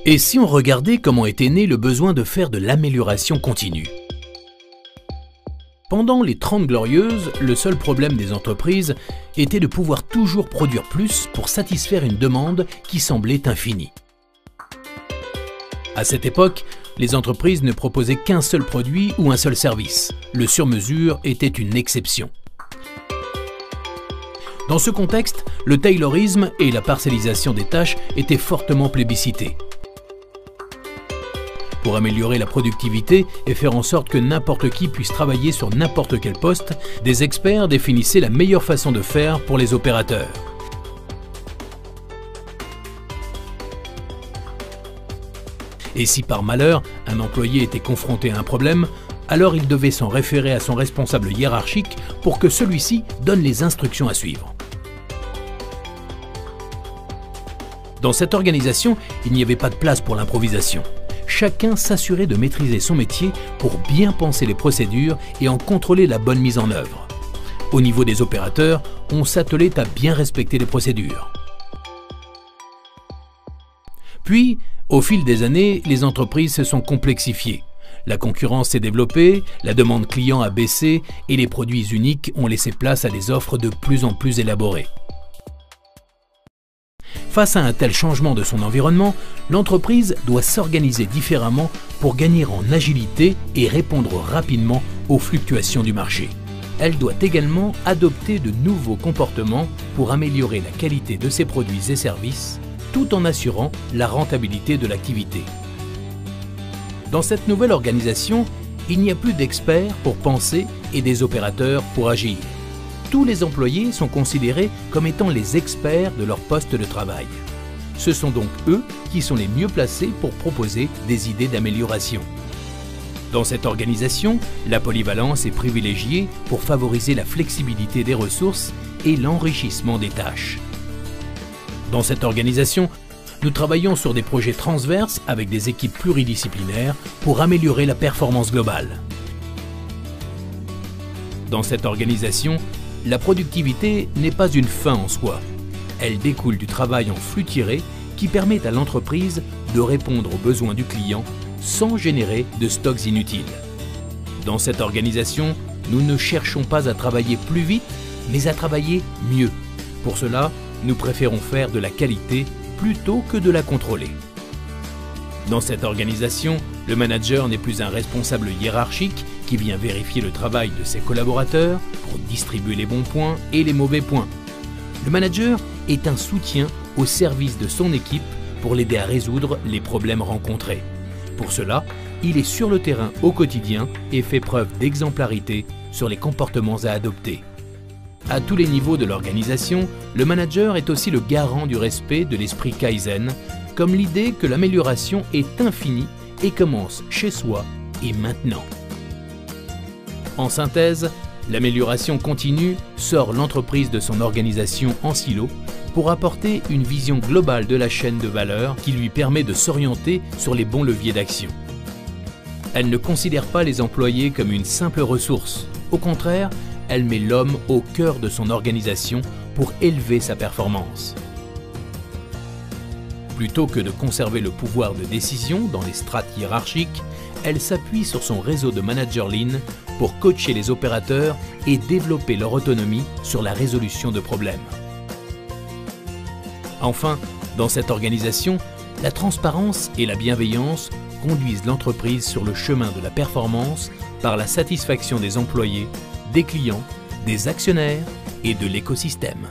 Et si on regardait comment était né le besoin de faire de l'amélioration continue? Pendant les 30 Glorieuses, le seul problème des entreprises était de pouvoir toujours produire plus pour satisfaire une demande qui semblait infinie. À cette époque, les entreprises ne proposaient qu'un seul produit ou un seul service. Le sur-mesure était une exception. Dans ce contexte, le taylorisme et la parcellisation des tâches étaient fortement plébiscités. Pour améliorer la productivité et faire en sorte que n'importe qui puisse travailler sur n'importe quel poste, des experts définissaient la meilleure façon de faire pour les opérateurs. Et si par malheur, un employé était confronté à un problème, alors il devait s'en référer à son responsable hiérarchique pour que celui-ci donne les instructions à suivre. Dans cette organisation, il n'y avait pas de place pour l'improvisation. Chacun s'assurait de maîtriser son métier pour bien penser les procédures et en contrôler la bonne mise en œuvre. Au niveau des opérateurs, on s'attelait à bien respecter les procédures. Puis, au fil des années, les entreprises se sont complexifiées. La concurrence s'est développée, la demande client a baissé et les produits uniques ont laissé place à des offres de plus en plus élaborées. Face à un tel changement de son environnement, l'entreprise doit s'organiser différemment pour gagner en agilité et répondre rapidement aux fluctuations du marché. Elle doit également adopter de nouveaux comportements pour améliorer la qualité de ses produits et services, tout en assurant la rentabilité de l'activité. Dans cette nouvelle organisation, il n'y a plus d'experts pour penser et des opérateurs pour agir. Tous les employés sont considérés comme étant les experts de leur poste de travail. Ce sont donc eux qui sont les mieux placés pour proposer des idées d'amélioration. Dans cette organisation, la polyvalence est privilégiée pour favoriser la flexibilité des ressources et l'enrichissement des tâches. Dans cette organisation, nous travaillons sur des projets transverses avec des équipes pluridisciplinaires pour améliorer la performance globale. Dans cette organisation, la productivité n'est pas une fin en soi. Elle découle du travail en flux tiré qui permet à l'entreprise de répondre aux besoins du client sans générer de stocks inutiles. Dans cette organisation, nous ne cherchons pas à travailler plus vite, mais à travailler mieux. Pour cela, nous préférons faire de la qualité plutôt que de la contrôler. Dans cette organisation, le manager n'est plus un responsable hiérarchique qui vient vérifier le travail de ses collaborateurs pour distribuer les bons points et les mauvais points. Le manager est un soutien au service de son équipe pour l'aider à résoudre les problèmes rencontrés. Pour cela, il est sur le terrain au quotidien et fait preuve d'exemplarité sur les comportements à adopter. À tous les niveaux de l'organisation, le manager est aussi le garant du respect de l'esprit Kaizen, comme l'idée que l'amélioration est infinie et commence chez soi et maintenant. En synthèse, l'amélioration continue sort l'entreprise de son organisation en silo pour apporter une vision globale de la chaîne de valeur qui lui permet de s'orienter sur les bons leviers d'action. Elle ne considère pas les employés comme une simple ressource. Au contraire, elle met l'homme au cœur de son organisation pour élever sa performance. Plutôt que de conserver le pouvoir de décision dans les strates hiérarchiques, elle s'appuie sur son réseau de managers lean pour coacher les opérateurs et développer leur autonomie sur la résolution de problèmes. Enfin, dans cette organisation, la transparence et la bienveillance conduisent l'entreprise sur le chemin de la performance par la satisfaction des employés, des clients, des actionnaires et de l'écosystème.